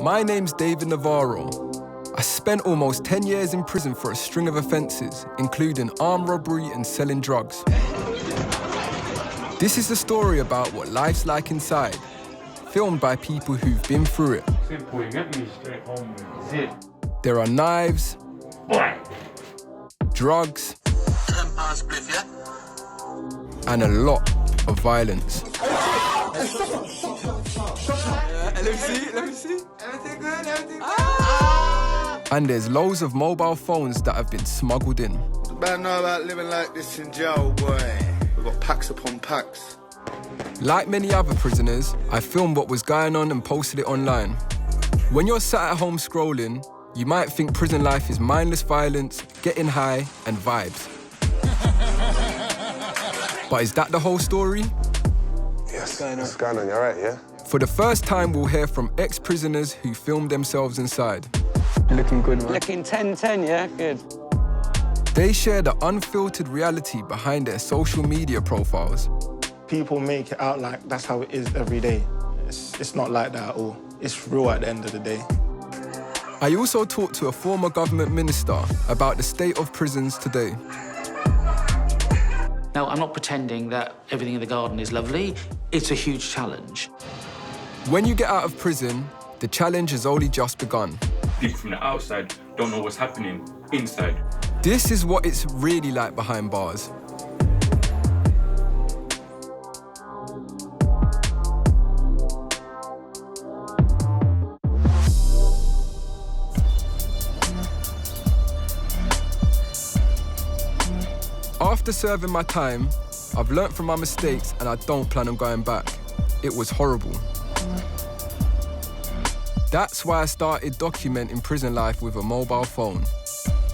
My name's David Navarro. I spent almost 10 years in prison for a string of offences, including armed robbery and selling drugs. This is the story about what life's like inside, filmed by people who've been through it. There are knives, drugs, and a lot of violence. Let me see. Everything good? Everything good? And there's loads of mobile phones that have been smuggled in. What do I know about living like this in jail, boy? We've got packs upon packs. Like many other prisoners, I filmed what was going on and posted it online. When you're sat at home scrolling, you might think prison life is mindless violence, getting high, and vibes. But is that the whole story? Yes. What's going on? You all right, yeah? For the first time, we'll hear from ex-prisoners who filmed themselves inside. Looking good, man. Looking 10-10, yeah? Good. They share the unfiltered reality behind their social media profiles. People make it out like that's how it is every day. It's not like that at all. It's real at the end of the day. I also talked to a former government minister about the state of prisons today. Now, I'm not pretending that everything in the garden is lovely. It's a huge challenge. When you get out of prison, the challenge has only just begun. People from the outside don't know what's happening inside. This is what it's really like behind bars. After serving my time, I've learnt from my mistakes and I don't plan on going back. It was horrible. That's why I started documenting prison life with a mobile phone.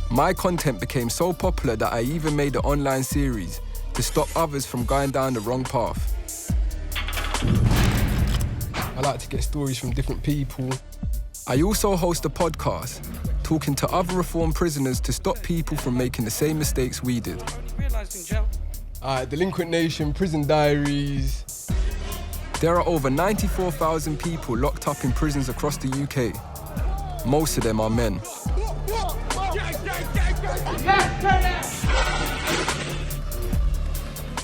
My content became so popular that I even made an online series to stop others from going down the wrong path. I like to get stories from different people. I also host a podcast, talking to other reformed prisoners to stop people from making the same mistakes we did. Delinquent Nation, Prison Diaries. There are over 94,000 people locked up in prisons across the UK. Most of them are men.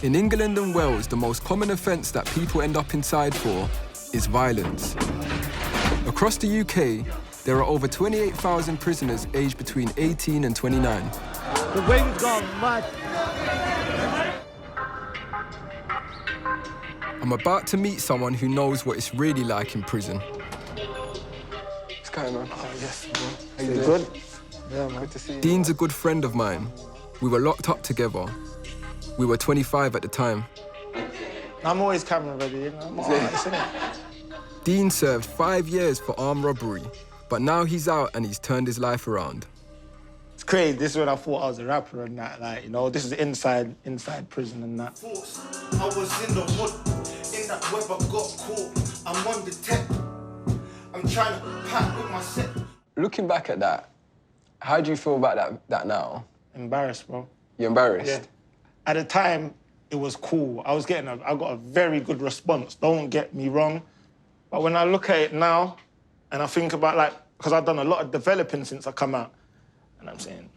In England and Wales, the most common offence that people end up inside for is violence. Across the UK, there are over 28,000 prisoners aged between 18 and 29. The wind's gone mad. I'm about to meet someone who knows what it's really like in prison. What's going on? Oh, yes, bro. Are you good? Yeah, man. Good to see you. Dean's a good friend of mine. We were locked up together. We were 25 at the time. I'm always camera ready, you know? I'm all right, isn't it? Dean served 5 years for armed robbery, but now he's out and he's turned his life around. It's crazy. This is when I thought I was a rapper and that, like, you know, this is inside prison and that. I was in the hood, in that web I got caught. I'm on the tech. I'm trying to pack with my set. Looking back at that, how do you feel about that now? Embarrassed, bro. You're embarrassed? Yeah. At the time, it was cool. I got a very good response, don't get me wrong. But when I look at it now, and I think about, like, because I've done a lot of developing since I come out, and I'm saying,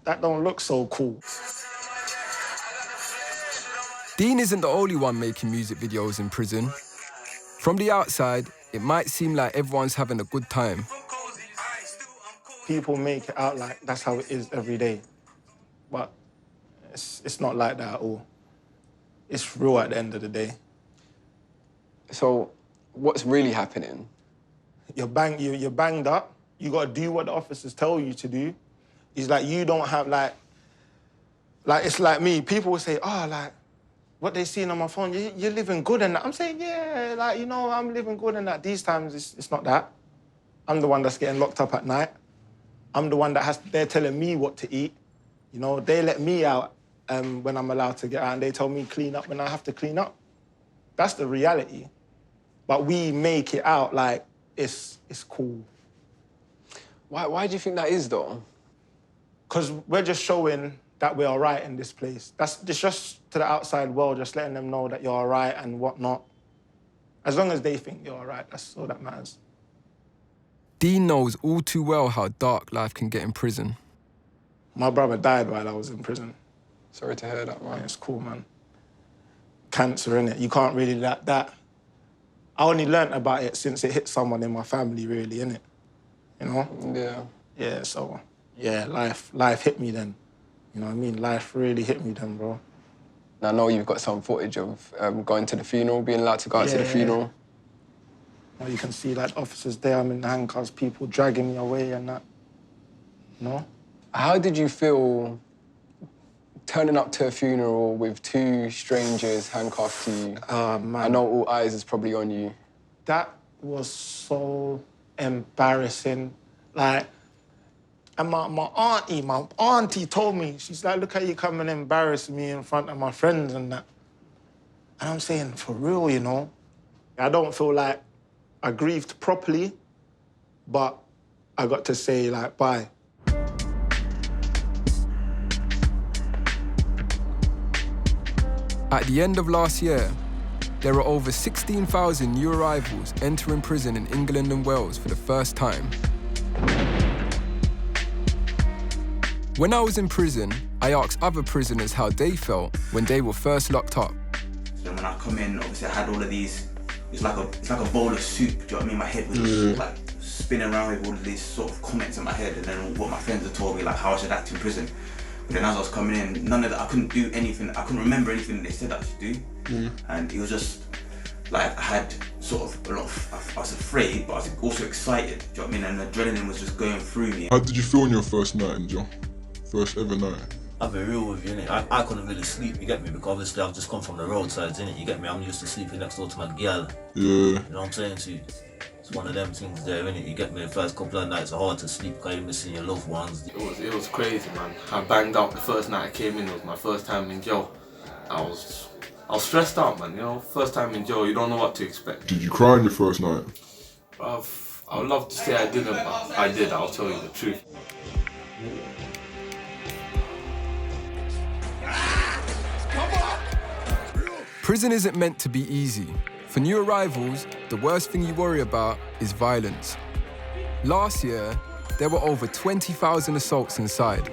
that don't look so cool. Dean isn't the only one making music videos in prison. From the outside, it might seem like everyone's having a good time. People make it out like that's how it is every day. But it's not like that at all. It's real at the end of the day. So, what's really happening? You're banged up. You got to do what the officers tell you to do. It's like you don't have, like it's like me. People will say, oh, like, what they seeing on my phone, you're living good and that. I'm saying, yeah, like, you know, I'm living good and that. These times, it's not that. I'm the one that's getting locked up at night. I'm the one they're telling me what to eat. You know, they let me out when I'm allowed to get out, and they tell me clean up when I have to clean up. That's the reality. But we make it out like it's cool. Why do you think that is, though? Because we're just showing that we're all right in this place. It's just to the outside world, just letting them know that you're all right and whatnot. As long as they think you're all right, that's all that matters. Dean knows all too well how dark life can get in prison. My brother died while I was in prison. Sorry to hear that, man. It's cool, man. Cancer, innit? You can't really let that. I only learnt about it since it hit someone in my family, really, innit? You know? Yeah. Yeah, so, yeah, life hit me then. You know what I mean? Life really hit me then, bro. I know you've got some footage of going to the funeral, being allowed to go out to the funeral. Well, you can see, like, officers there, I'm in the handcuffs, people dragging me away and that. You know? How did you feel turning up to a funeral with two strangers handcuffed to you? Man. I know all eyes is probably on you. That was so embarrassing. Like, and my auntie told me, she's like, look how you come and embarrass me in front of my friends and that. And I'm saying, for real, you know? I don't feel like I grieved properly, but I got to say, like, bye. At the end of last year, there are over 16,000 new arrivals entering prison in England and Wales for the first time. When I was in prison, I asked other prisoners how they felt when they were first locked up. So when I come in, obviously I had all of these, it's like a bowl of soup, do you know what I mean? My head was just like spinning around with all of these sort of comments in my head, and then what my friends had told me, like how I should act in prison. But then as I was coming in, none of that, I couldn't do anything, I couldn't remember anything they said I should do. And it was just, like, I had sort of a lot of, I was afraid, but I was also excited, do you know what I mean? And the adrenaline was just going through me. How did you feel on your first night in jail? First ever night? I'll be real with you, innit? I couldn't really sleep, you get me? Because obviously I've just come from the roadsides, innit? You get me? I'm used to sleeping next door to my girl. Yeah. You know what I'm saying to you? It's one of them things there, innit? You get me? The first couple of nights are hard to sleep because you're missing your loved ones. It was crazy, man. I banged out the first night I came in. It was my first time in jail. I was stressed out, man, you know? First time in jail, you don't know what to expect. Did you cry on your first night? I would love to say I didn't, but I did, I'll tell you the truth. Prison isn't meant to be easy. For new arrivals, the worst thing you worry about is violence. Last year, there were over 20,000 assaults inside.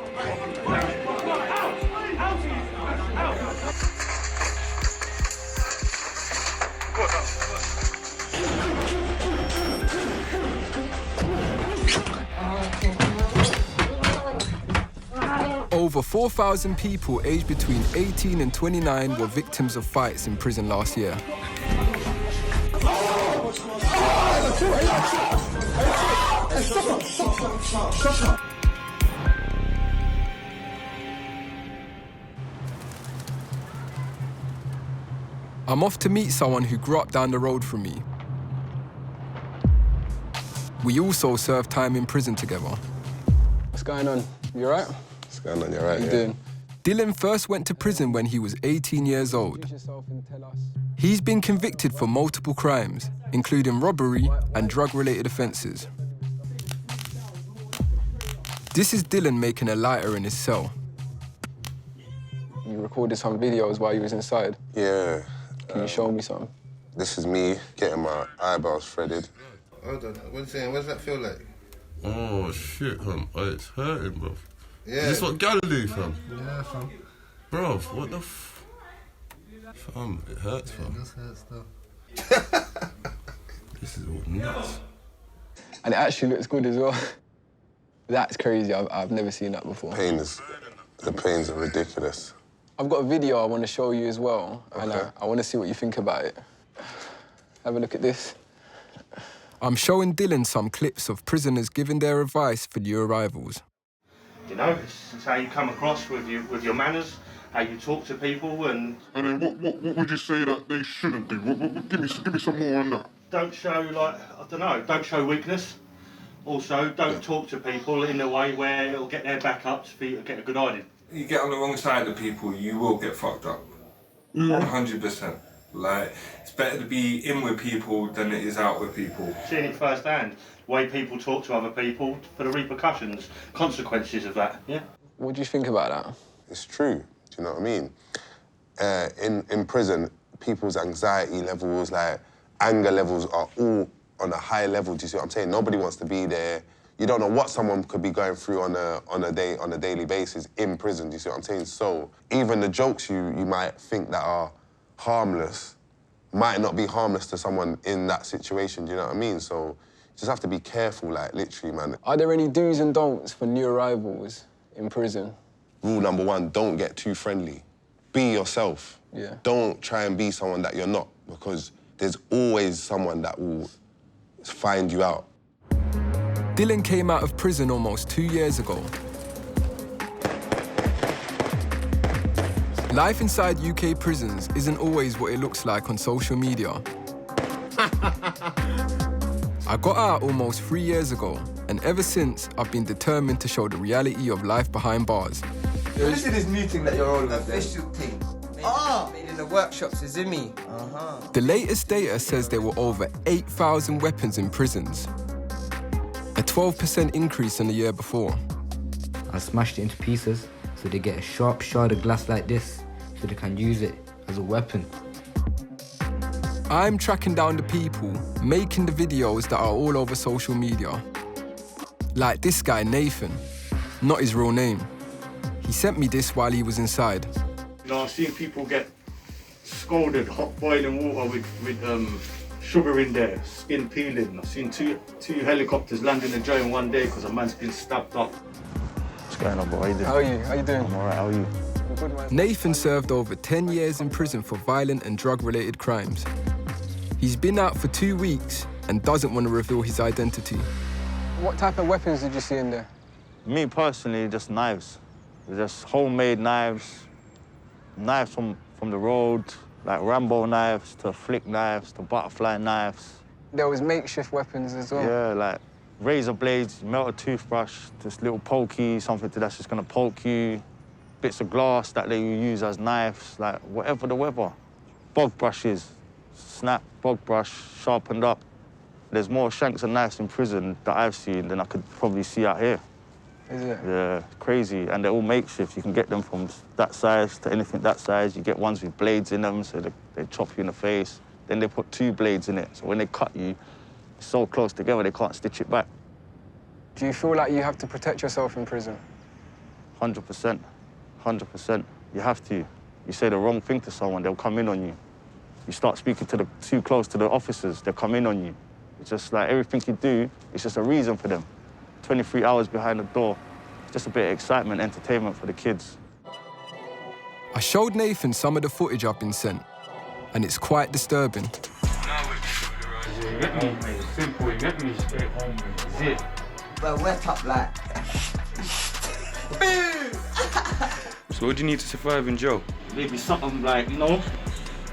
Over 4,000 people aged between 18 and 29 were victims of fights in prison last year. I'm off to meet someone who grew up down the road from me. We also served time in prison together. What's going on? You all right? What's going on? You all right? How you doing? Dylan first went to prison when he was 18 years old. He's been convicted for multiple crimes, including robbery and drug-related offences. This is Dylan making a lighter in his cell. You recorded some videos while you was inside? Yeah. Can you show me some? This is me getting my eyebrows threaded. Hold on, what does that feel like? Oh, shit, fam. Oh, it's hurting, bro. Yeah. Is this what Galilee, fam? Yeah, fam. Bro, what the Fam, it hurts, fam. It does hurt stuff. This is all nuts. And it actually looks good as well. That's crazy. I've never seen that before. The pains are ridiculous. I've got a video I want to show you as well, Okay. and I want to see what you think about it. Have a look at this. I'm showing Dylan some clips of prisoners giving their advice for new arrivals. You know, it's how you come across with your manners, how you talk to people, and then what would you say that they shouldn't do? Give me some more on that. don't show, like, I don't know, don't show weakness. Also, don't talk to people in a way where it'll get their back up for you to get a good idea. You get on the wrong side of people, you will get fucked up. 100%. Like, it's better to be in with people than it is out with people. Seeing it firsthand, the way people talk to other people, for the repercussions, consequences of that, yeah? What do you think about that? It's true, do you know what I mean? In prison, people's anxiety levels, like, anger levels are all on a high level, do you see what I'm saying? Nobody wants to be there. You don't know what someone could be going through on a daily basis in prison, do you see what I'm saying? So even the jokes you might think that are harmless might not be harmless to someone in that situation, do you know what I mean? So you just have to be careful, like, literally, man. Are there any do's and don'ts for new arrivals in prison? Rule number one, don't get too friendly. Be yourself. Yeah. Don't try and be someone that you're not, because there's always someone that will find you out. Dylan came out of prison almost 2 years ago. Life inside UK prisons isn't always what it looks like on social media. I got out almost 3 years ago, and ever since, I've been determined to show the reality of life behind bars. This is this meeting that you're on with. Official thing. Made in the workshops, is it me? The latest data says there were over 8,000 weapons in prisons, a 12% increase on the year before. I smashed it into pieces so they get a sharp shard of glass like this so they can use it as a weapon. I'm tracking down the people making the videos that are all over social media. Like this guy, Nathan, not his real name. He sent me this while he was inside. You know, I've seen people get scalded, hot boiling water with sugar in there, skin peeling. I've seen two helicopters land in the jail in one day because a man's been stabbed up. What's going on, bro? How you doing? How are you? How you doing? I'm all right, how are you? Good, man. Nathan served over 10 years in prison for violent and drug-related crimes. He's been out for 2 weeks and doesn't want to reveal his identity. What type of weapons did you see in there? Me personally, just knives. Just homemade knives. Knives from the road, like Rambo knives to flick knives to butterfly knives. There was makeshift weapons as well? Yeah, like razor blades, melted toothbrush, this little pokey, something that's just gonna poke you. Bits of glass that they use as knives, like whatever the weather. Bog brushes, snap, bog brush, sharpened up. There's more shanks and knives in prison that I've seen than I could probably see out here. Is it? Yeah, crazy. And they're all makeshift. You can get them from that size to anything that size. You get ones with blades in them, so they chop you in the face. Then they put 2 blades in it, so when they cut you, it's so close together they can't stitch it back. Do you feel like you have to protect yourself in prison? 100%. 100%. You have to. You say the wrong thing to someone, they'll come in on you. You start speaking too close to the officers, they'll come in on you. It's just like everything you do, it's just a reason for them. 23 hours behind the door, just a bit of excitement, entertainment for the kids. I showed Nathan some of the footage I've been sent, and it's quite disturbing. You get me, mate. It's simple. You get me straight home, mate. Zip. But wet up like. So what do you need to survive in jail? Maybe something like, you know,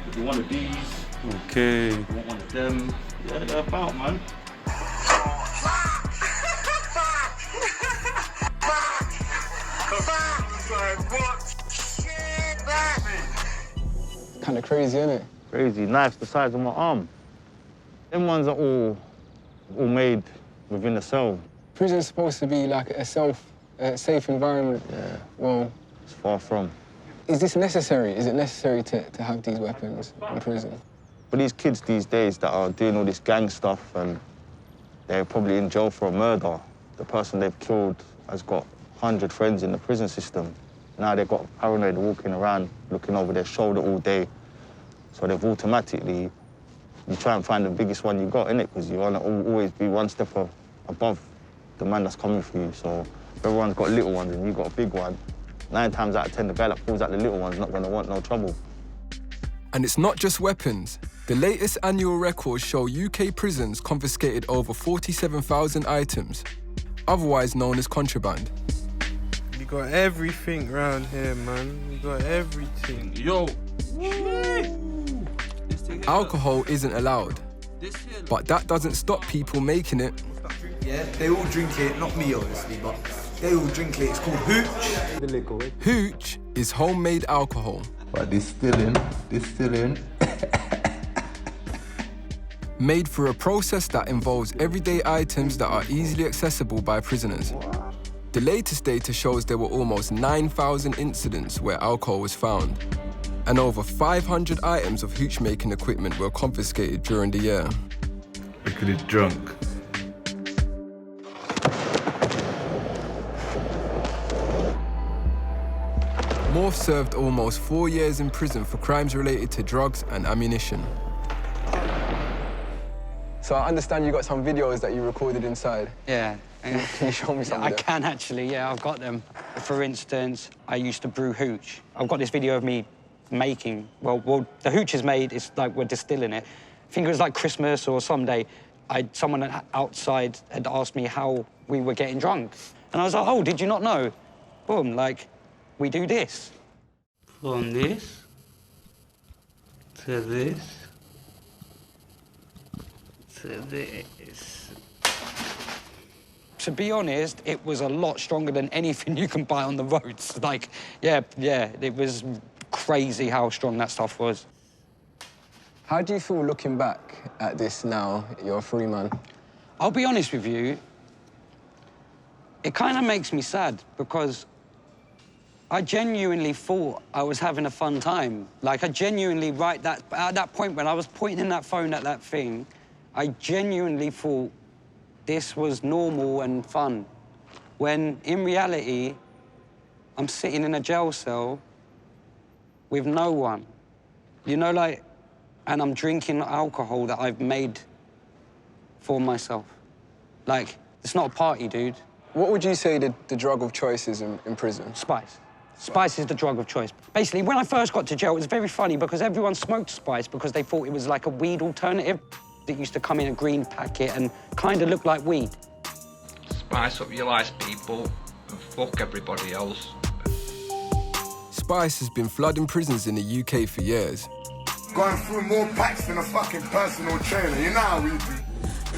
maybe one of these. Okay. You want one of them. Yeah, they're about, man. Kind of crazy, isn't it? Crazy. Knives the size of my arm. Them ones are all made within the cell. Prison's supposed to be like a safe environment. Yeah. Well, it's far from. Is this necessary? Is it necessary to have these weapons in prison? For these kids these days that are doing all this gang stuff and they're probably in jail for a murder, the person they've killed has got 100 friends in the prison system. Now they've got paranoid walking around, looking over their shoulder all day. So they've automatically, you try and find the biggest one you got, innit? Because you want to always be one step above the man that's coming for you. So if everyone's got little ones and you've got a big one, 9 times out of 10, the guy that pulls out the little one's not going to want no trouble. And it's not just weapons. The latest annual records show UK prisons confiscated over 47,000 items, otherwise known as contraband. We got everything round here, man. We got everything. Yo. Alcohol isn't allowed, but that doesn't stop people making it. Yeah, they all drink it, not me obviously, but they all drink it. It's called hooch. Hooch is homemade alcohol. But distilling. Made through a process that involves everyday items that are easily accessible by prisoners. The latest data shows there were almost 9,000 incidents where alcohol was found, and over 500 items of hooch-making equipment were confiscated during the year. Look at this drunk. Morph served almost 4 years in prison for crimes related to drugs and ammunition. So I understand you got some videos that you recorded inside. Yeah. Can you show me some? I can actually, yeah, I've got them. For instance, I used to brew hooch. I've got this video of me making, well, the hooch is made, it's like we're distilling it. I think it was like Christmas or someday, someone outside had asked me how we were getting drunk. And I was like, oh, did you not know? Boom, like, we do this. From this to this to this. To be honest, it was a lot stronger than anything you can buy on the roads. Like, yeah, it was crazy how strong that stuff was. How do you feel looking back at this now? You're a free man. I'll be honest with you, it kind of makes me sad because I genuinely thought I was having a fun time. Like, I genuinely, at that point when I was pointing that phone at that thing, I genuinely thought this was normal and fun. When, in reality, I'm sitting in a jail cell with no one. You know, like, and I'm drinking alcohol that I've made for myself. Like, it's not a party, dude. What would you say the drug of choice is in prison? Spice. Spice is the drug of choice. Basically, when I first got to jail, it was very funny because everyone smoked spice because they thought it was like a weed alternative. It used to come in a green packet and kind of look like weed. Spice up your life, people, and fuck everybody else. Spice has been flooding prisons in the UK for years. Going through more packs than a fucking personal trainer, you know how we do.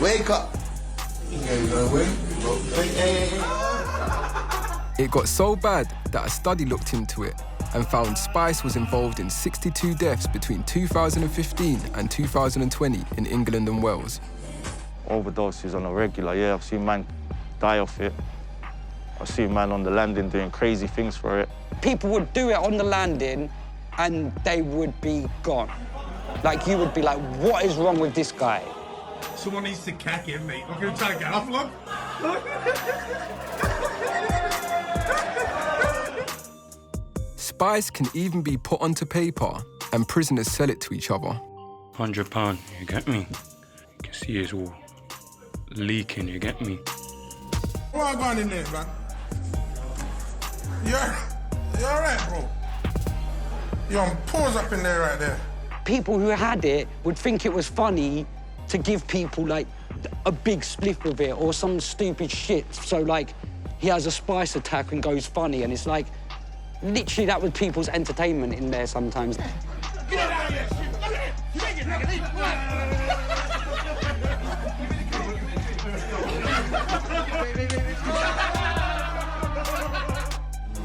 Wake up. It got so bad that a study looked into it and found Spice was involved in 62 deaths between 2015 and 2020 in England and Wales. Overdoses on a regular, yeah. I've seen man die off it. I've seen man on the landing doing crazy things for it. People would do it on the landing and they would be gone. Like, you would be like, what is wrong with this guy? Someone needs to cack him, mate. I'm going to try and get off, look. Spice can even be put onto paper and prisoners sell it to each other. £100, you get me? You can see it's all leaking, you get me? What going in there, man? You're all right, bro? You're on pause up in there right there. People who had it would think it was funny to give people, like, a big spliff of it or some stupid shit. So, like, he has a spice attack and goes funny, and it's like, literally, that was people's entertainment in there sometimes.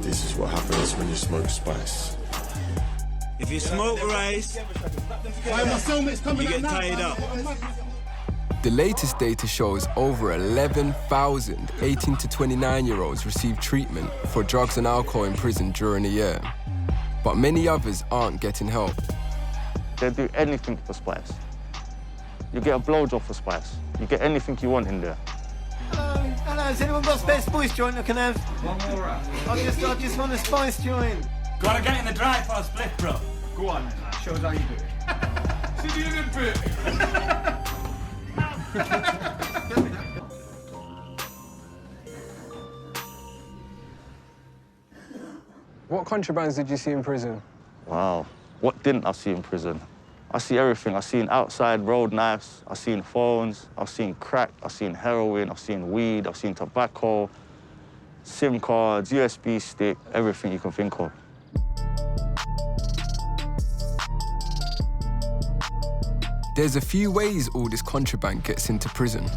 This is what happens when you smoke spice. If you smoke rice, you get tied up. The latest data shows over 11,000 18 to 29-year-olds receive treatment for drugs and alcohol in prison during a year. But many others aren't getting help. They do anything for spice. You get a blowjob for spice. You get anything you want in there. Hello, has anyone got a spare spice joint I can have? One more round. I just want a spice joint. Gotta get in the drive for a split, bro. Go on, then. Show us how you do it. See the bit. What contrabands did you see in prison? Wow. What didn't I see in prison? I see everything. I've seen outside road knives, I've seen phones, I've seen crack, I've seen heroin, I've seen weed, I've seen tobacco, SIM cards, USB stick, everything you can think of. There's a few ways all this contraband gets into prison.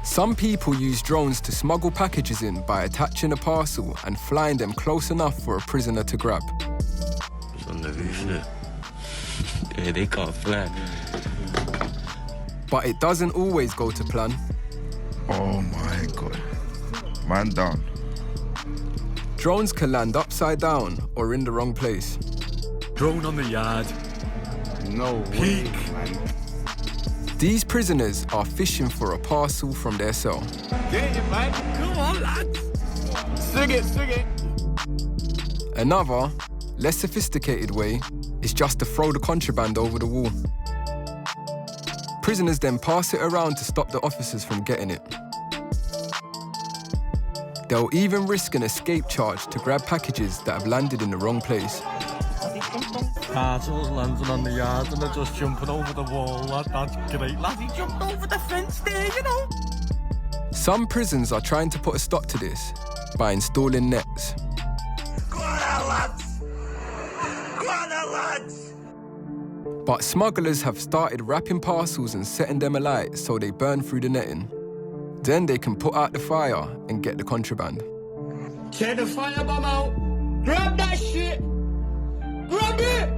Some people use drones to smuggle packages in by attaching a parcel and flying them close enough for a prisoner to grab. It's on the roof, innit? Yeah, they can't fly. But it doesn't always go to plan. Oh my God. Man down. Drones can land upside down or in the wrong place. Drone on the yard. No way, man. These prisoners are fishing for a parcel from their cell. Get it, man. Come on, lads. Sing it, sing it. Another, less sophisticated way is just to throw the contraband over the wall. Prisoners then pass it around to stop the officers from getting it. They'll even risk an escape charge to grab packages that have landed in the wrong place. Parcels landing on the yard and they're just jumping over the wall, lad. That's great, lad. He jumped over the fence there, you know. Some prisons are trying to put a stop to this by installing nets. Go on now, lads. Go on now, lads. But smugglers have started wrapping parcels and setting them alight so they burn through the netting. Then they can put out the fire and get the contraband. Take the firebomb out. Grab that shit. Grab it.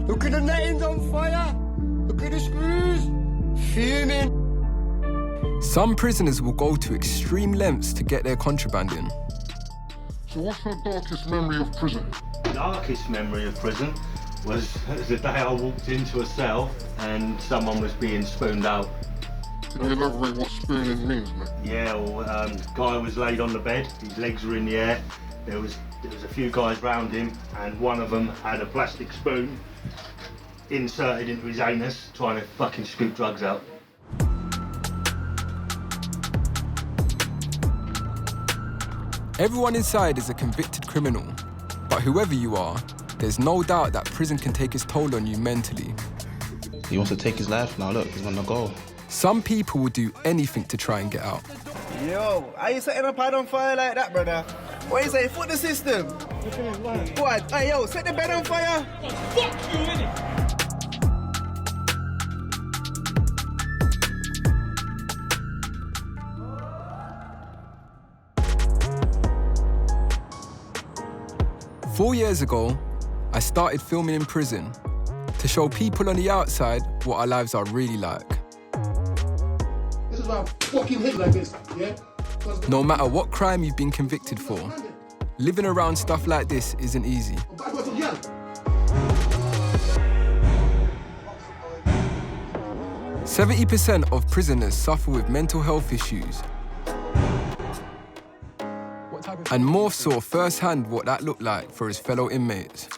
Look at the netting's on fire. Look at the screws. Fuming. Some prisoners will go to extreme lengths to get their contraband in. So what's your darkest memory of prison? Darkest memory of prison was the day I walked into a cell and someone was being spooned out. Can you elaborate what spooning means, mate? Yeah, well, guy was laid on the bed, his legs were in the air. There was a few guys round him and one of them had a plastic spoon inserted into his anus trying to fucking scoop drugs out. Everyone inside is a convicted criminal, but whoever you are, there's no doubt that prison can take its toll on you mentally. He wants to take his life now, look, he's gonna go. Some people will do anything to try and get out. Yo, are you setting a pad on fire like that, brother? What you say? Foot the system. What? Hey, yo, set the bed on fire. Fuck you, innit? Four years ago, I started filming in prison to show people on the outside what our lives are really like. This is why I fucking hit like this, yeah? No matter what crime you've been convicted for, living around stuff like this isn't easy. 70% of prisoners suffer with mental health issues. And Morph saw firsthand what that looked like for his fellow inmates.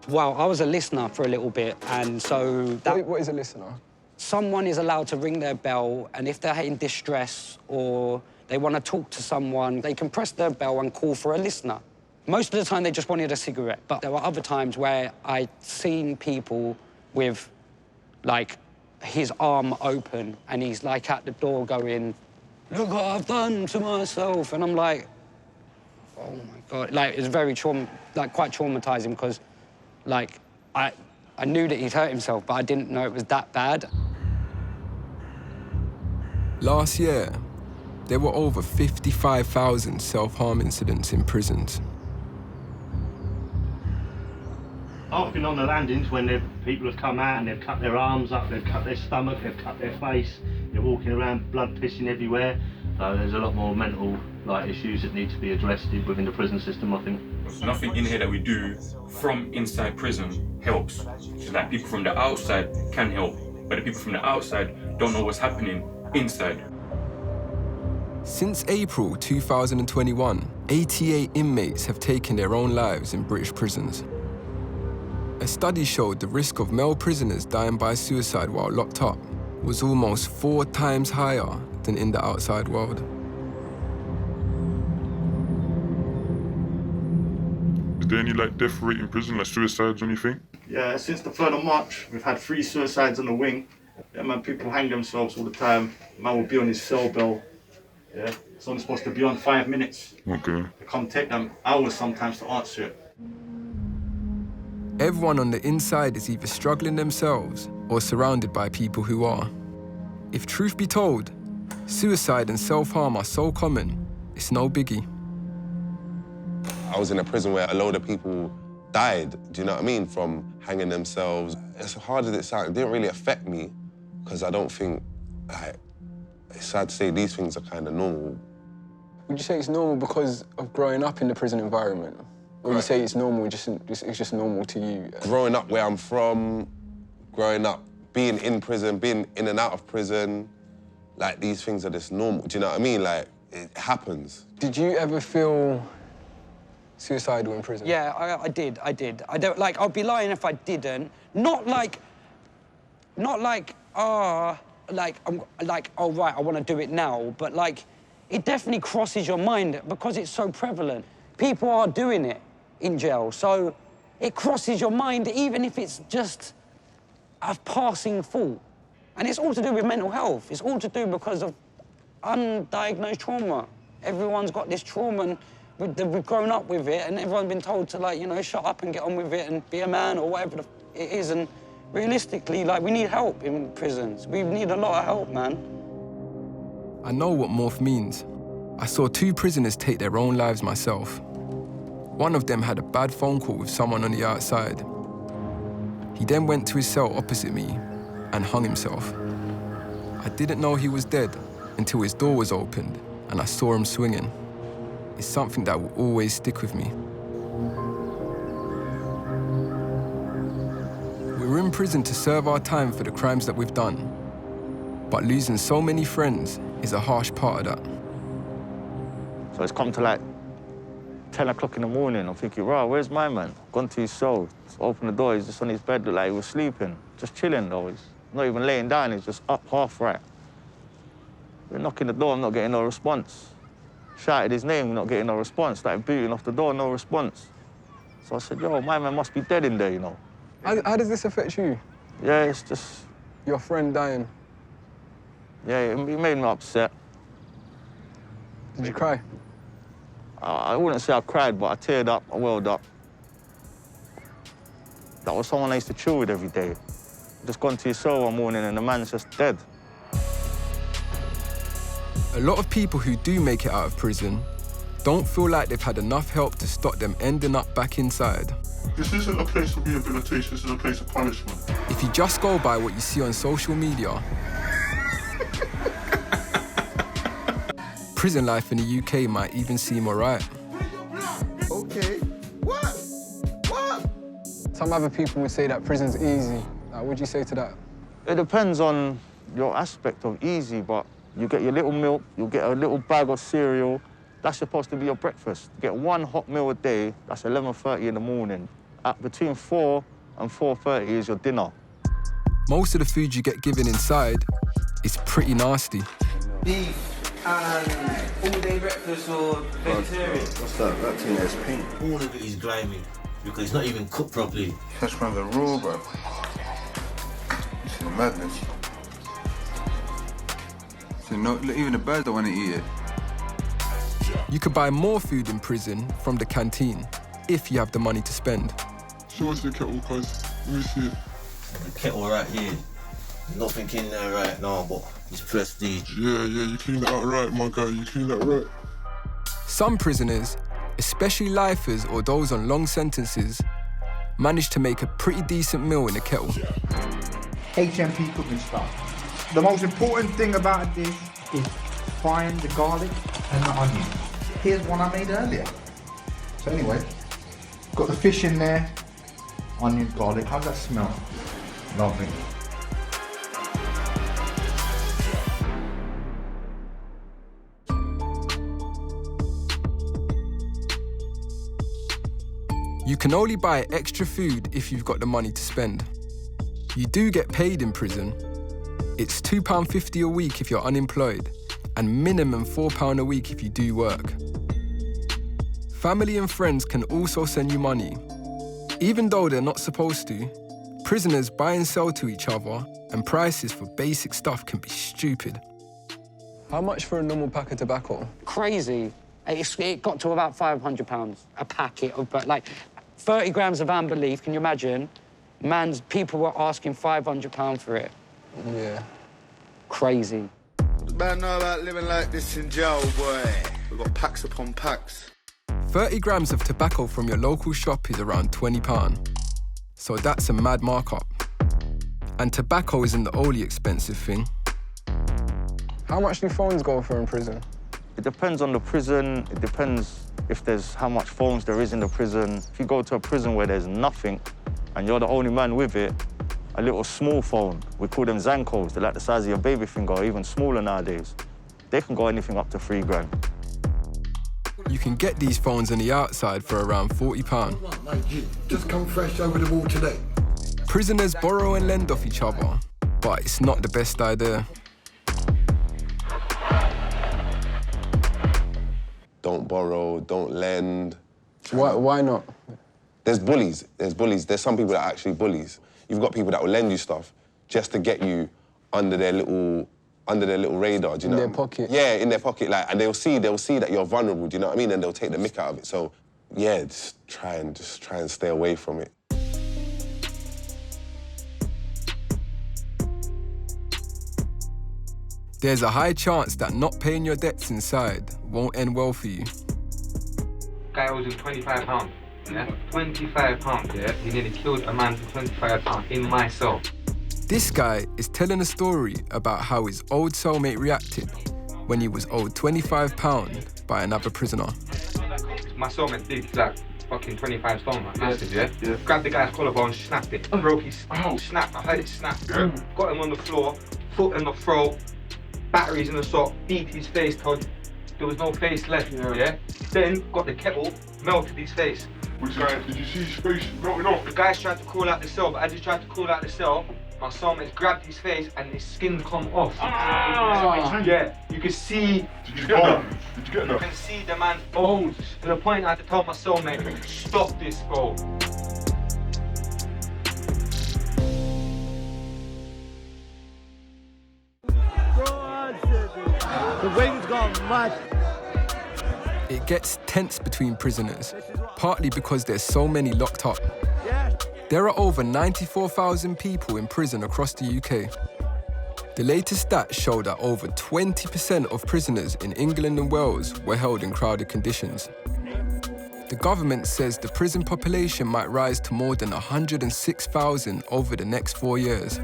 Well, I was a listener for a little bit, and so... What is a listener? Someone is allowed to ring their bell, and if they're in distress or they want to talk to someone, they can press their bell and call for a listener. Most of the time, they just wanted a cigarette. But there were other times where I'd seen people with, like, his arm open, and he's, like, at the door going, "Look what I've done to myself." And I'm like, oh, my God. Like, it's very quite traumatizing because, like, I knew that he'd hurt himself, but I didn't know it was that bad. Last year, there were over 55,000 self-harm incidents in prisons. I've been on the landings when people have come out and they've cut their arms up, they've cut their stomach, they've cut their face, they're walking around blood pissing everywhere. So there's a lot more mental issues that need to be addressed within the prison system, I think. There's nothing in here that we do from inside prison helps. So that people from the outside can help, but the people from the outside don't know what's happening inside. Since April 2021, 88 inmates have taken their own lives in British prisons. A study showed the risk of male prisoners dying by suicide while locked up was almost 4 times higher than in the outside world. Is there any death rate in prison, like suicides or anything? Yeah, since the 3rd of March, we've had 3 suicides on the wing. Yeah, man, people hang themselves all the time. Man will be on his cell bell. Yeah, it's only supposed to be on 5 minutes. Okay. It can take them hours sometimes to answer it. Everyone on the inside is either struggling themselves or surrounded by people who are. If truth be told, suicide and self-harm are so common, it's no biggie. I was in a prison where a load of people died, do you know what I mean, from hanging themselves. As hard as it sounds, it didn't really affect me because I don't think, it's sad to say these things are kind of normal. Would you say it's normal because of growing up in the prison environment? Or you say it's normal, it's just normal to you? Growing up where I'm from, growing up being in prison, being in and out of prison, like, these things are just normal. Do you know what I mean? Like, it happens. Did you ever feel suicidal in prison? Yeah, I did. I don't, like, I'd be lying if I didn't. Not like, oh, right, I want to do it now, but, like, it definitely crosses your mind because it's so prevalent. People are doing it in jail, so it crosses your mind even if it's just a passing thought. And it's all to do with mental health. It's all to do because of undiagnosed trauma. Everyone's got this trauma and we've grown up with it and everyone's been told to, like, you know, shut up and get on with it and be a man or whatever it is. And realistically, like, we need help in prisons. We need a lot of help, man. I know what morph means. I saw 2 prisoners take their own lives myself. One of them had a bad phone call with someone on the outside. He then went to his cell opposite me and hung himself. I didn't know he was dead until his door was opened and I saw him swinging. It's something that will always stick with me. We're in prison to serve our time for the crimes that we've done, but losing so many friends is a harsh part of that. So it's come to like 10 o'clock in the morning. I'm thinking, right, where's my man? Gone to his cell, open the door, he's just on his bed, looked like he was sleeping, just chilling though. He's not even laying down, he's just up half right. We're knocking the door, I'm not getting no response. Shouted his name, not getting no response. Started booting off the door, no response. So I said, yo, my man must be dead in there, you know. How does this affect you? Yeah, it's just... Your friend dying? Yeah, it made me upset. Did you cry? I wouldn't say I cried, but I teared up, I welled up. That was someone I used to chill with every day. Just gone to his cell one morning and the man's just dead. A lot of people who do make it out of prison don't feel like they've had enough help to stop them ending up back inside. This isn't a place of rehabilitation, this is a place of punishment. If you just go by what you see on social media, prison life in the UK might even seem alright. Okay. What? Some other people would say that prison's easy. What would you say to that? It depends on your aspect of easy, but you get your little milk, you'll get a little bag of cereal. That's supposed to be your breakfast. You get one hot meal a day, that's 11:30 in the morning. At between 4 and 4:30 is your dinner. Most of the food you get given inside is pretty nasty. Beef and all-day breakfast or vegetarian? What's that? That thing is pink. All of it is grimy because it's not even cooked properly. That's from the raw, bro. This is madness. So no, even the birds don't want to eat it. You could buy more food in prison from the canteen if you have the money to spend. Show us the kettle, cuz. Let me see it. The kettle right here. Nothing in there right now, but it's prestige. Yeah, you clean that out right, my guy. You clean that right. Some prisoners, especially lifers or those on long sentences, manage to make a pretty decent meal in a kettle. HMP cooking stuff. The most important thing about this is frying the garlic and the onion. Here's one I made earlier. So anyway, got the fish in there, onion, garlic. How's that smell? Lovely. You can only buy extra food if you've got the money to spend. You do get paid in prison. It's £2.50 a week if you're unemployed, and minimum £4 a week if you do work. Family and friends can also send you money. Even though they're not supposed to, prisoners buy and sell to each other, and prices for basic stuff can be stupid. How much for a normal pack of tobacco? Crazy. It got to about £500 a packet of, but like 30 grams of amber leaf, can you imagine? People were asking £500 for it. Yeah. Crazy. Man, know about living like this in jail, boy. We've got packs upon packs. 30 grams of tobacco from your local shop is around £20. So that's a mad markup. And tobacco isn't the only expensive thing. How much do phones go for in prison? It depends on the prison, it depends if there's how much phones there is in the prison. If you go to a prison where there's nothing and you're the only man with it, a little small phone, we call them Zancos, they're like the size of your baby finger, or even smaller nowadays. They can go anything up to £3 grand. You can get these phones on the outside for around £40. Just come fresh over the wall today. Prisoners borrow and lend off each other, but it's not the best idea. Don't borrow, don't lend. Why not? There's bullies, There's some people that are actually bullies. You've got people that will lend you stuff just to get you under their little radar, do you know? In their pocket. Yeah, in their pocket, like, and they'll see that you're vulnerable, do you know what I mean? And they'll take the mick out of it. So, yeah, just try and stay away from it. There's a high chance that not paying your debts inside won't end well for you. Guy owes him £25, yeah? £25, yeah? He nearly killed a man for £25 in my cell. This guy is telling a story about how his old cellmate reacted when he was owed £25 by another prisoner. My cellmate did like fucking 25 stone, like massive, yeah? Grabbed the guy's collarbone, snapped it, broke his, snapped, I heard it snap. Got him on the floor, foot in the throat, batteries in the sock, beat his face till there was no face left, yeah? Then got the kettle, melted his face. Which guy, did you see his face melting off? The guys tried to crawl out the cell, but as he tried to crawl out the cell, my cellmate grabbed his face and his skin come off. Yeah, you can see. Did you get that? Did you get that? You can see the man's bones. To the point I had to tell my cellmate, stop this, bro. The wind's gone mad. It gets tense between prisoners, partly because there's so many locked up. There are over 94,000 people in prison across the UK. The latest stats show that over 20% of prisoners in England and Wales were held in crowded conditions. The government says the prison population might rise to more than 106,000 over the next 4 years.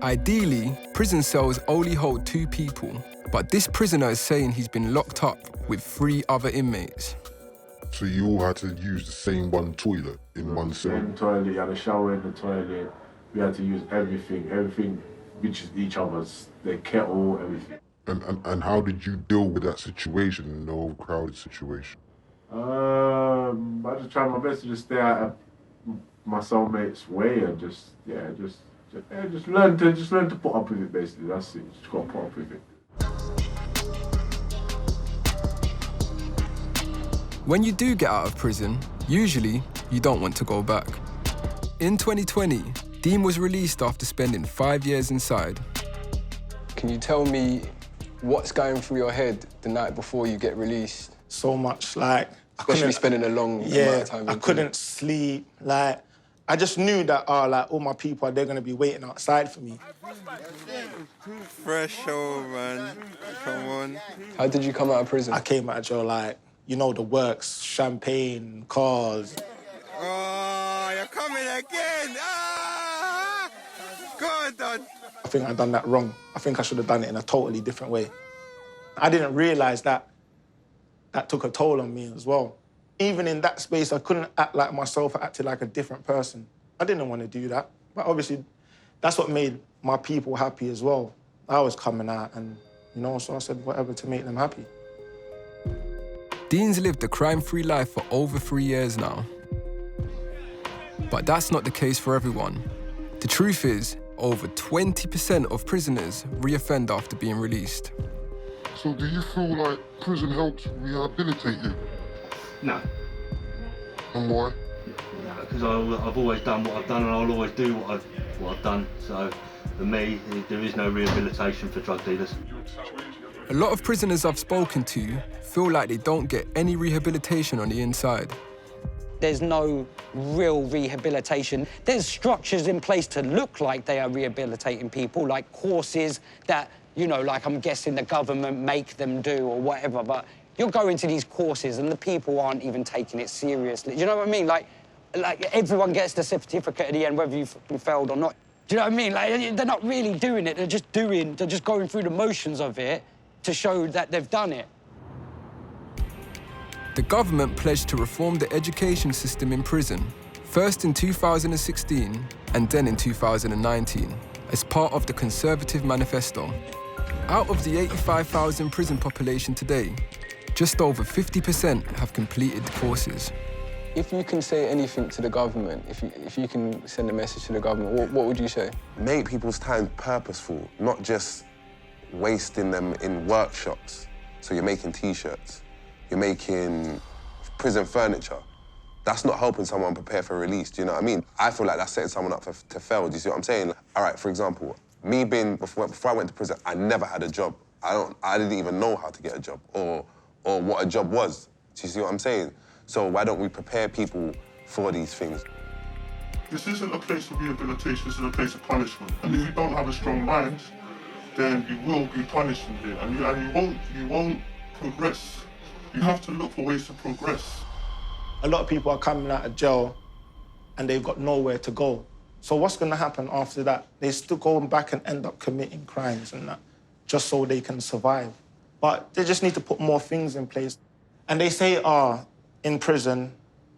Ideally, prison cells only hold 2 people, but this prisoner is saying he's been locked up with 3 other inmates. So you all had to use the same one toilet in one cell? In the toilet, you had a shower in the toilet. We had to use everything which is each other's, the kettle, everything. And how did you deal with that situation, the overcrowded situation? I just tried my best to just stay out of my cellmate's way and just learn to put up with it, basically. That's it. Just gotta put up with it. When you do get out of prison, usually you don't want to go back. In 2020, Dean was released after spending 5 years inside. Can you tell me what's going through your head the night before you get released? So much, like... Especially spending a long amount of time in prison. I couldn't sleep, like... I just knew that, like, all my people, they're gonna be waiting outside for me. Fresh show, man. Come on. How did you come out of prison? I came out of jail, like, you know, the works, champagne, cars. Oh, you're coming again! Ah! Go on, Don. I think I done that wrong. I think I should have done it in a totally different way. I didn't realise that took a toll on me as well. Even in that space, I couldn't act like myself. I acted like a different person. I didn't want to do that. But obviously, that's what made my people happy as well. I was coming out and, you know, so I said whatever to make them happy. Dean's lived a crime-free life for over 3 years now. But that's not the case for everyone. The truth is, over 20% of prisoners reoffend after being released. So do you feel like prison helps rehabilitate you? No. And why? Because I've always done what I've done and I'll always do what I've done. So for me, there is no rehabilitation for drug dealers. A lot of prisoners I've spoken to feel like they don't get any rehabilitation on the inside. There's no real rehabilitation. There's structures in place to look like they are rehabilitating people, like courses that, you know, like I'm guessing the government make them do or whatever, but you're going to these courses and the people aren't even taking it seriously. Do you know what I mean? Like everyone gets the certificate at the end, whether you failed or not. Do you know what I mean? Like, they're not really doing it, they're just going through the motions of it to show that they've done it. The government pledged to reform the education system in prison, first in 2016 and then in 2019, as part of the Conservative Manifesto. Out of the 85,000 prison population today, just over 50% have completed the courses. If you can say anything to the government, if you can send a message to the government, what would you say? Make people's time purposeful, not just wasting them in workshops. So you're making T-shirts, you're making prison furniture. That's not helping someone prepare for release, do you know what I mean? I feel like that's setting someone up to fail, do you see what I'm saying? All right, for example, me being, before I went to prison, I never had a job. I didn't even know how to get a job or what a job was. Do you see what I'm saying? So why don't we prepare people for these things? This isn't a place of rehabilitation, this is a place of punishment. And if you don't have a strong mind, then you will be punished in here, and you won't progress. You have to look for ways to progress. A lot of people are coming out of jail and they've got nowhere to go. So what's going to happen after that? They still go back and end up committing crimes and that, just so they can survive. But they just need to put more things in place. And they say, in prison,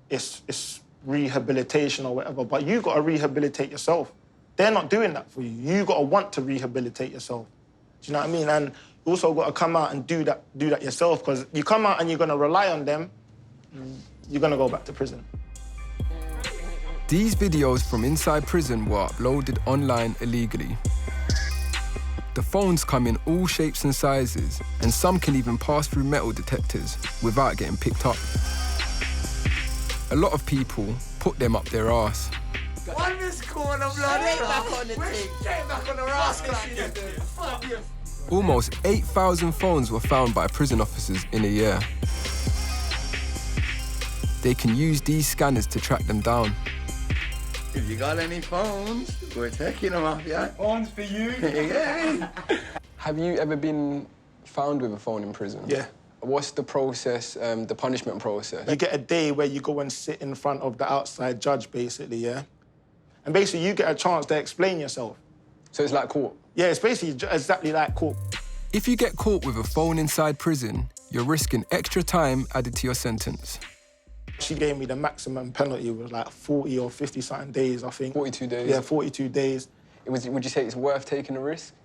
it's rehabilitation or whatever, but you got to rehabilitate yourself. They're not doing that for you. You got to want to rehabilitate yourself. Do you know what I mean? And you also got to come out and do that yourself, because you come out and you're going to rely on them, you're going to go back to prison. These videos from inside prison were uploaded online illegally. The phones come in all shapes and sizes, and some can even pass through metal detectors without getting picked up. A lot of people put them up their arse. One this corner, blood. Straight back on the thing. Straight back on the rascal. Fuck you. Almost 8,000 phones were found by prison officers in a year. They can use these scanners to track them down. If you got any phones, we're taking them off, yeah? Phones for you? Yeah. Have you ever been found with a phone in prison? Yeah. What's the process, the punishment process? You get a day where you go and sit in front of the outside judge, basically, yeah? And basically, you get a chance to explain yourself. So it's like court? Yeah, it's basically exactly like court. If you get caught with a phone inside prison, you're risking extra time added to your sentence. She gave me the maximum penalty, was like 40 or 50-something days, I think. 42 days? Yeah, 42 days. Would you say it's worth taking a risk?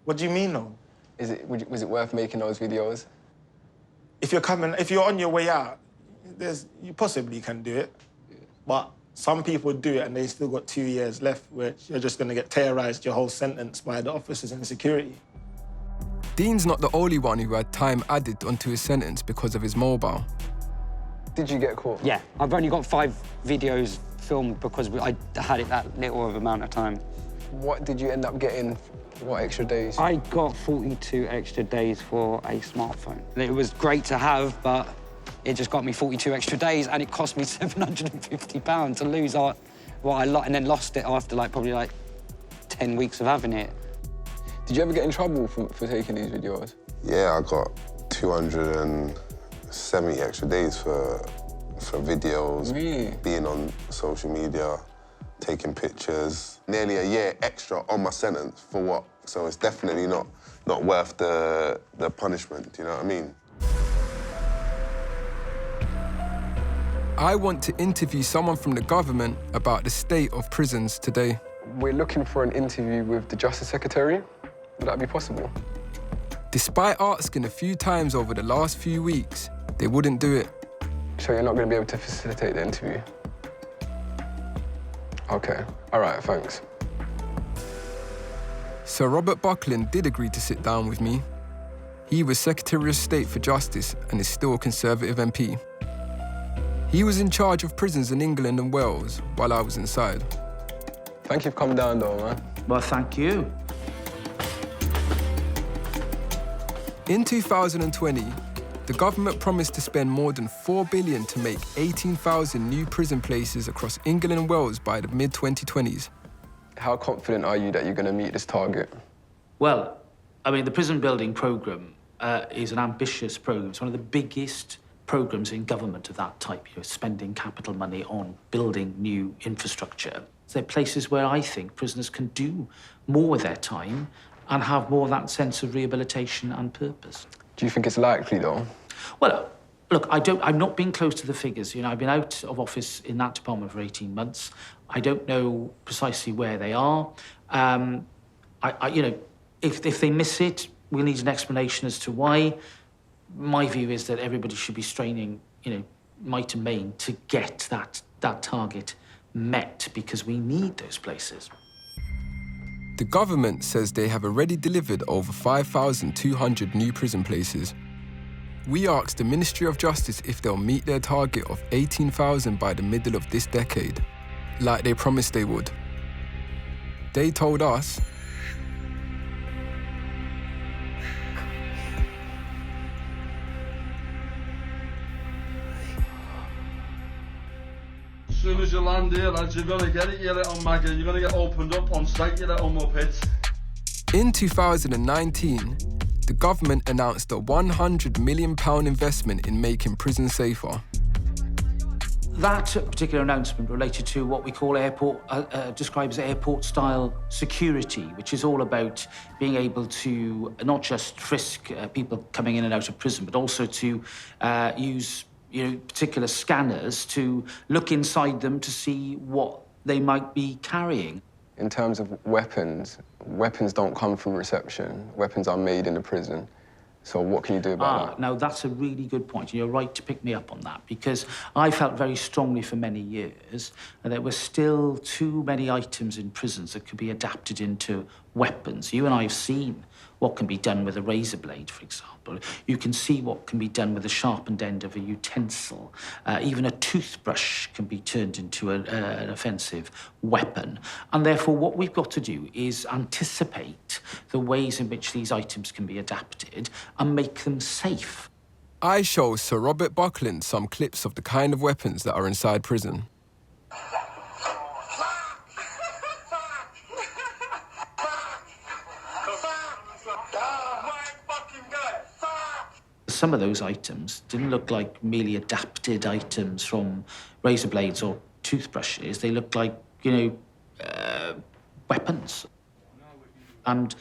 What do you mean, though? Was it worth making those videos? If you're on your way out, you possibly can do it. But some people do it and they still got 2 years left, which you're just going to get terrorised your whole sentence by the officers in security. Dean's not the only one who had time added onto his sentence because of his mobile. Did you get caught? Yeah, I've only got 5 videos filmed because I had it that little of amount of time. What did you end up getting? What extra days? I got 42 extra days for a smartphone. It was great to have, but it just got me 42 extra days, and it cost me £750 to lose what and then lost it after probably 10 weeks of having it. Did you ever get in trouble for taking these videos? Yeah, I got 270 extra days for videos, really? Being on social media, taking pictures. Nearly a year extra on my sentence for what? So it's definitely not worth the punishment, do you know what I mean? I want to interview someone from the government about the state of prisons today. We're looking for an interview with the Justice Secretary. Would that be possible? Despite asking a few times over the last few weeks, they wouldn't do it. So you're not going to be able to facilitate the interview? OK. All right, thanks. Sir Robert Buckland did agree to sit down with me. He was Secretary of State for Justice and is still a Conservative MP. He was in charge of prisons in England and Wales while I was inside. Thank you for coming down, though, man. Well, thank you. In 2020, the government promised to spend more than £4 billion to make 18,000 new prison places across England and Wales by the mid-2020s. How confident are you that you're going to meet this target? Well, I mean, the prison building programme is an ambitious programme. It's one of the biggest programmes in government of that type, spending capital money on building new infrastructure. They're places where I think prisoners can do more with their time and have more of that sense of rehabilitation and purpose. Do you think it's likely, though? Well, Look, I'm not being close to the figures. I've been out of office in that department for 18 months. I don't know precisely where they are. If they miss it, we'll need an explanation as to why. My view is that everybody should be straining, might and main to get that target met, because we need those places. The government says they have already delivered over 5,200 new prison places. We asked the Ministry of Justice if they'll meet their target of 18,000 by the middle of this decade, like they promised they would. They told us, as soon as you land here, lads, you're gonna get it, you little maggot. You're gonna get opened up on site, you little muppet. in 2019, the government announced a £100 million investment in making prisons safer. That particular announcement related to what we call described as airport-style security, which is all about being able to not just frisk people coming in and out of prison, but also to use particular scanners to look inside them to see what they might be carrying. In terms of weapons, weapons don't come from reception. Weapons are made in the prison. So what can you do about that? Now, that's a really good point, and you're right to pick me up on that, because I felt very strongly for many years that there were still too many items in prisons that could be adapted into weapons. You and I have seen what can be done with a razor blade, for example. You can see what can be done with the sharpened end of a utensil. Even a toothbrush can be turned into an offensive weapon. And therefore, what we've got to do is anticipate the ways in which these items can be adapted and make them safe. I show Sir Robert Buckland some clips of the kind of weapons that are inside prison. Some of those items didn't look like merely adapted items from razor blades or toothbrushes. They looked like, weapons. And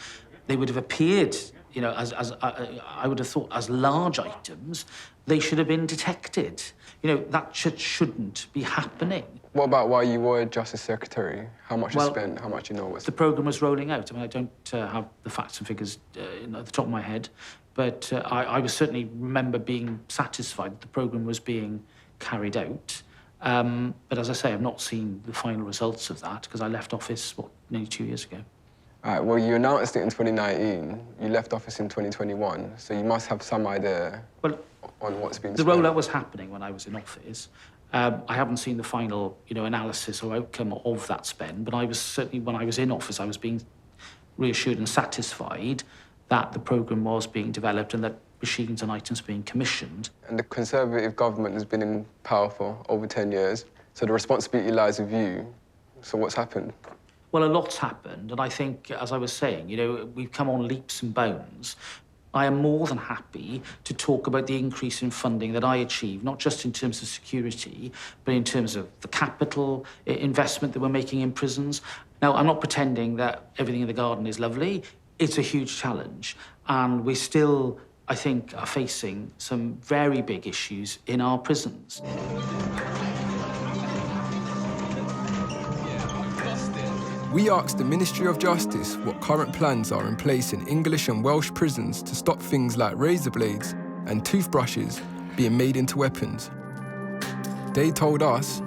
they would have appeared, as I would have thought, as large items. They should have been detected. That shouldn't be happening. What about while you were Justice Secretary? How much was spent? How much was the programme was rolling out. I mean, I don't have the facts and figures at the top of my head, but I was certainly remember being satisfied that the programme was being carried out. But as I say, I've not seen the final results of that because I left office, nearly 2 years ago. All right, well, you announced it in 2019. You left office in 2021, so you must have some idea on what's been spent. The rollout was happening when I was in office. I haven't seen the final, analysis or outcome of that spend, but I was certainly, when I was in office, I was being reassured and satisfied that the programme was being developed and that machines and items being commissioned. And the Conservative government has been in power for over 10 years, so the responsibility lies with you. So what's happened? Well, a lot's happened, and I think, as I was saying, we've come on leaps and bounds. I am more than happy to talk about the increase in funding that I achieved, not just in terms of security, but in terms of the capital investment that we're making in prisons. Now, I'm not pretending that everything in the garden is lovely. It's a huge challenge, and we still, I think, are facing some very big issues in our prisons. We asked the Ministry of Justice what current plans are in place in English and Welsh prisons to stop things like razor blades and toothbrushes being made into weapons. They told us,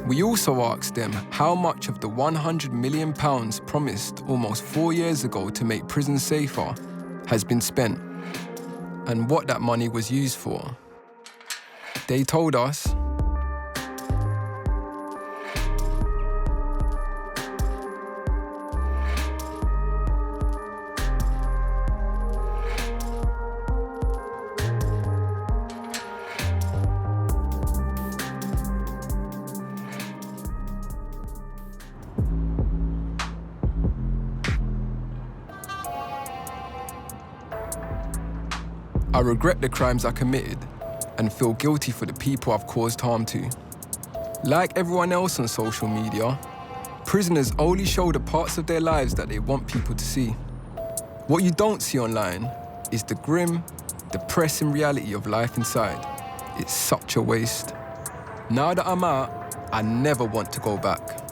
we also asked them how much of the £100 million promised almost 4 years ago to make prisons safer has been spent, and what that money was used for. They told us, I regret the crimes I committed and feel guilty for the people I've caused harm to. Like everyone else on social media, prisoners only show the parts of their lives that they want people to see. What you don't see online is the grim, depressing reality of life inside. It's such a waste. Now that I'm out, I never want to go back.